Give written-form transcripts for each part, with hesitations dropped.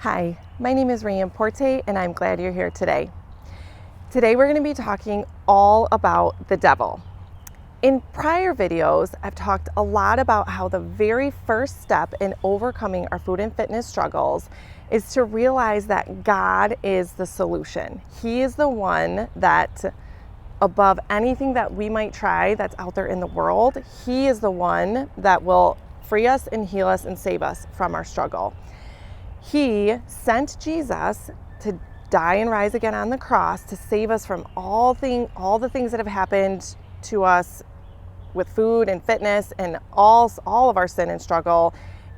Hi, my name is Rayanne Porte and I'm glad you're here today. Today we're going to be talking all about the devil. In prior videos, I've talked a lot about how the very first step in overcoming our food and fitness struggles is to realize that God is the solution. He is the one that, above anything that we might try that's out there in the world, He is the one that will free us and heal us and save us from our struggle. He sent Jesus to die and rise again on the cross to save us from all the things that have happened to us with food and fitness and all of our sin and struggle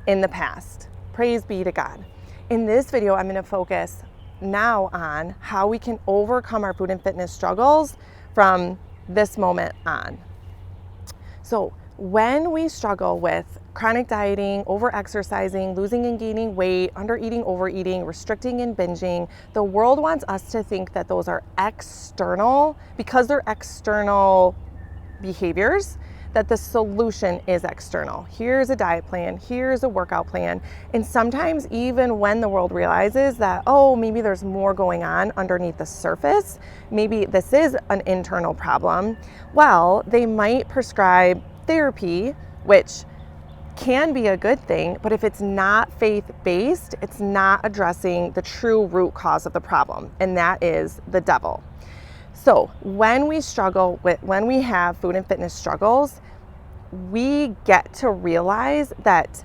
in the past. Praise be to God. In this video, I'm going to focus now on how we can overcome our food and fitness struggles from this moment on. So when we struggle with chronic dieting, over-exercising, losing and gaining weight, under-eating, overeating, restricting and binging, the world wants us to think that those are external, because they're external behaviors, that the solution is external. Here's a diet plan, here's a workout plan. And sometimes even when the world realizes that, oh, maybe there's more going on underneath the surface, maybe this is an internal problem, well, they might prescribe therapy, which can be a good thing, but if it's not faith-based, it's not addressing the true root cause of the problem, and that is the devil. So when we have food and fitness struggles, we get to realize that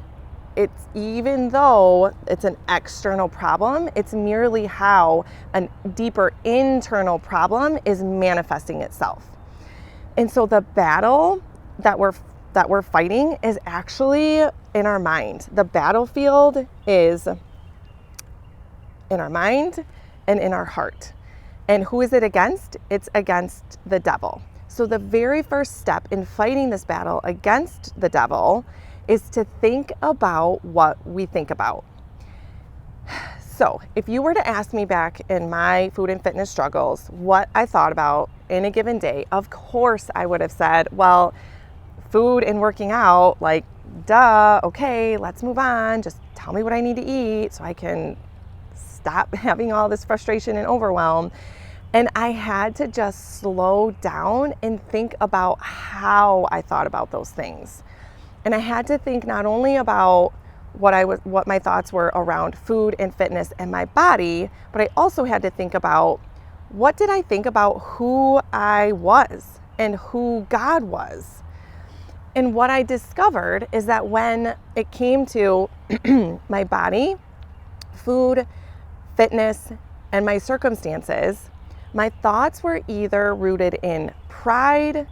even though it's an external problem, it's merely how a deeper internal problem is manifesting itself. And so the battle that we're fighting is actually in our mind. The battlefield is in our mind and in our heart. And who is it against? It's against the devil. So the very first step in fighting this battle against the devil is to think about what we think about. So if you were to ask me back in my food and fitness struggles what I thought about in a given day, of course I would have said, well, food and working out, like, duh, okay, let's move on. Just tell me what I need to eat so I can stop having all this frustration and overwhelm. And I had to just slow down and think about how I thought about those things. And I had to think not only about what my thoughts were around food and fitness and my body, but I also had to think about what did I think about who I was and who God was. And what I discovered is that when it came to my body, food, fitness, and my circumstances, my thoughts were either rooted in pride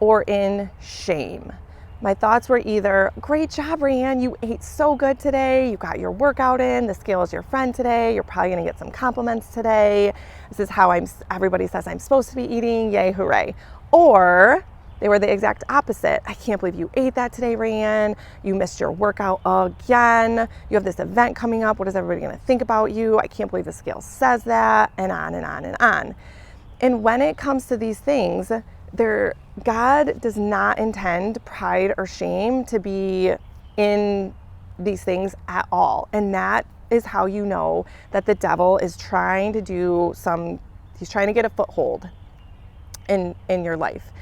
or in shame. My thoughts were either, great job, Rayanne, you ate so good today, you got your workout in, the scale is your friend today, you're probably gonna get some compliments today, this is how everybody says I'm supposed to be eating, yay, hooray. Or they were the exact opposite. I can't believe you ate that today, Rayanne. You missed your workout again. You have this event coming up. What is everybody going to think about you? I can't believe the scale says that, and on and on and on. And when it comes to these things, God does not intend pride or shame to be in these things at all. And that is how you know that the devil is trying to he's trying to get a foothold in your life.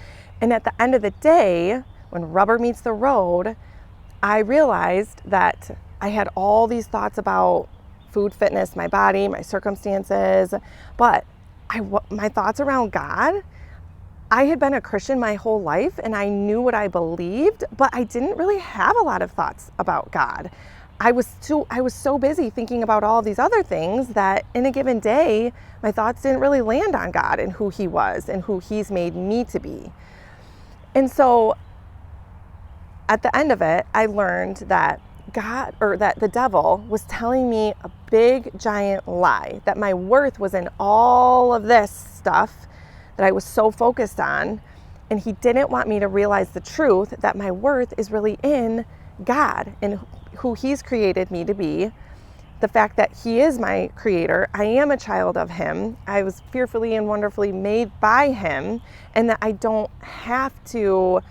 And at the end of the day, when rubber meets the road, I realized that I had all these thoughts about food, fitness, my body, my circumstances, but my thoughts around God, I had been a Christian my whole life and I knew what I believed, but I didn't really have a lot of thoughts about God. I was so busy thinking about all these other things that in a given day, my thoughts didn't really land on God and who He was and who He's made me to be. And so at the end of it, I learned that that the devil was telling me a big giant lie, that my worth was in all of this stuff that I was so focused on. And he didn't want me to realize the truth that my worth is really in God and who He's created me to be. The fact that He is my creator, I am a child of Him, I was fearfully and wonderfully made by Him, and that I don't have to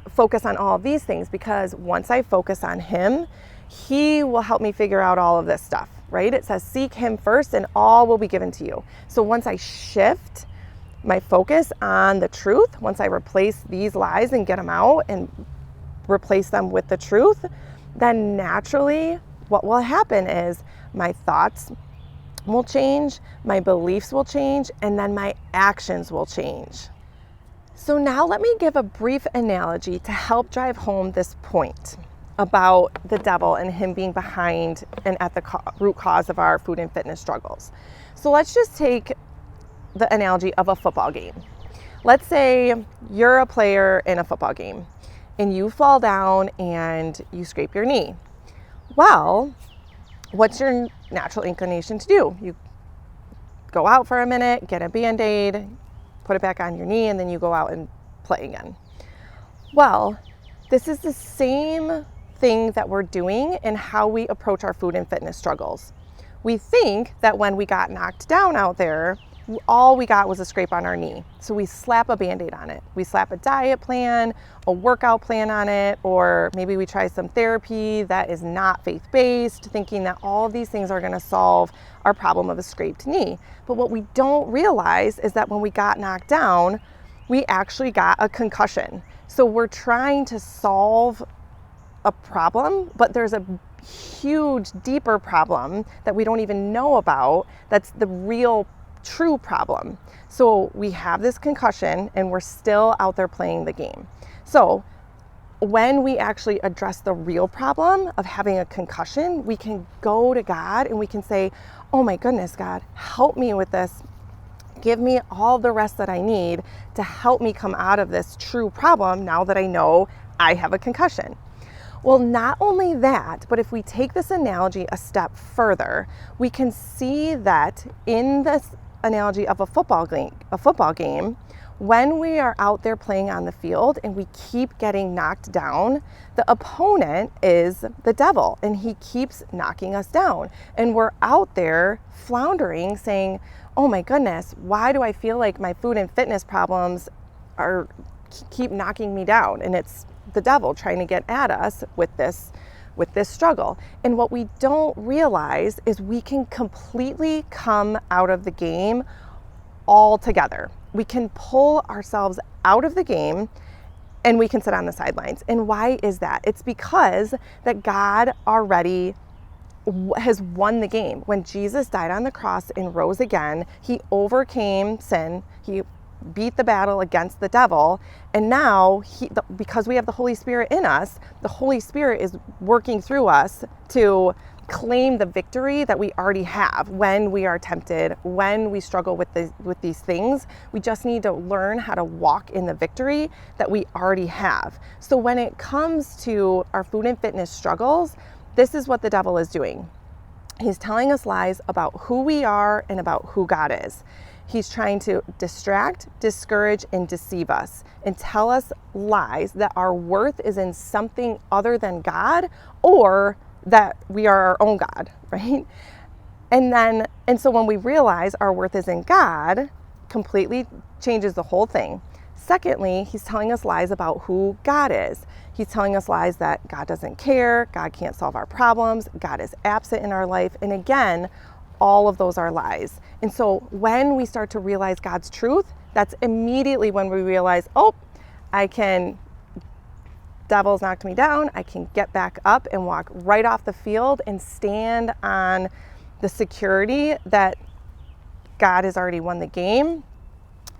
focus on all of these things, because once I focus on Him, He will help me figure out all of this stuff, right? It says seek him first and all will be given to you. So once I shift my focus on the truth, once I replace these lies and get them out and replace them with the truth, then naturally what will happen is my thoughts will change, my beliefs will change, and then my actions will change. So now let me give a brief analogy to help drive home this point about the devil and him being behind and at the root cause of our food and fitness struggles. So let's just take the analogy of a football game. Let's say you're a player in a football game and you fall down and you scrape your knee. Well, what's your natural inclination to do? You go out for a minute, get a Band-Aid, put it back on your knee, and then you go out and play again. Well, this is the same thing that we're doing in how we approach our food and fitness struggles. We think that when we got knocked down out there, all we got was a scrape on our knee. So we slap a Band-Aid on it. We slap a diet plan, a workout plan on it, or maybe we try some therapy that is not faith-based, thinking that all of these things are going to solve our problem of a scraped knee. But what we don't realize is that when we got knocked down, we actually got a concussion. So we're trying to solve a problem, but there's a huge, deeper problem that we don't even know about. That's the real true problem. So we have this concussion and we're still out there playing the game. So when we actually address the real problem of having a concussion, we can go to God and we can say, oh my goodness, God, help me with this. Give me all the rest that I need to help me come out of this true problem now that I know I have a concussion. Well, not only that, but if we take this analogy a step further, we can see that in this analogy of a football game, when we are out there playing on the field and we keep getting knocked down, the opponent is the devil and he keeps knocking us down. And we're out there floundering saying, oh my goodness, why do I feel like my food and fitness problems keep knocking me down? And it's the devil trying to get at us with this struggle. And what we don't realize is we can completely come out of the game altogether. We can pull ourselves out of the game and we can sit on the sidelines. And why is that? It's because that God already has won the game. When Jesus died on the cross and rose again, he overcame sin. He beat the battle against the devil. And now, because we have the Holy Spirit in us, the Holy Spirit is working through us to claim the victory that we already have when we are tempted, when we struggle with these things. We just need to learn how to walk in the victory that we already have. So when it comes to our food and fitness struggles, this is what the devil is doing. He's telling us lies about who we are and about who God is. He's trying to distract, discourage, and deceive us and tell us lies that our worth is in something other than God, or that we are our own God, right? And so when we realize our worth is in God, completely changes the whole thing. Secondly, he's telling us lies about who God is. He's telling us lies that God doesn't care, God can't solve our problems, God is absent in our life. And again, all of those are lies. And so when we start to realize God's truth, that's immediately when we realize, oh, devil's knocked me down, I can get back up and walk right off the field and stand on the security that God has already won the game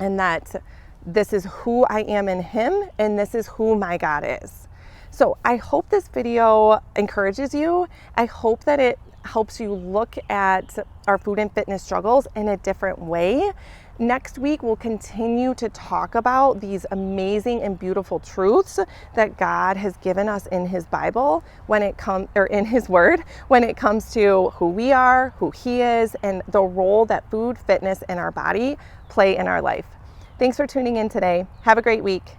and that this is who I am in him and this is who my God is. So I hope this video encourages you. I hope that it helps you look at our food and fitness struggles in a different way. Next week, we'll continue to talk about these amazing and beautiful truths that God has given us in his Bible in his word, when it comes to who we are, who he is, and the role that food, fitness, and our body play in our life. Thanks for tuning in today. Have a great week.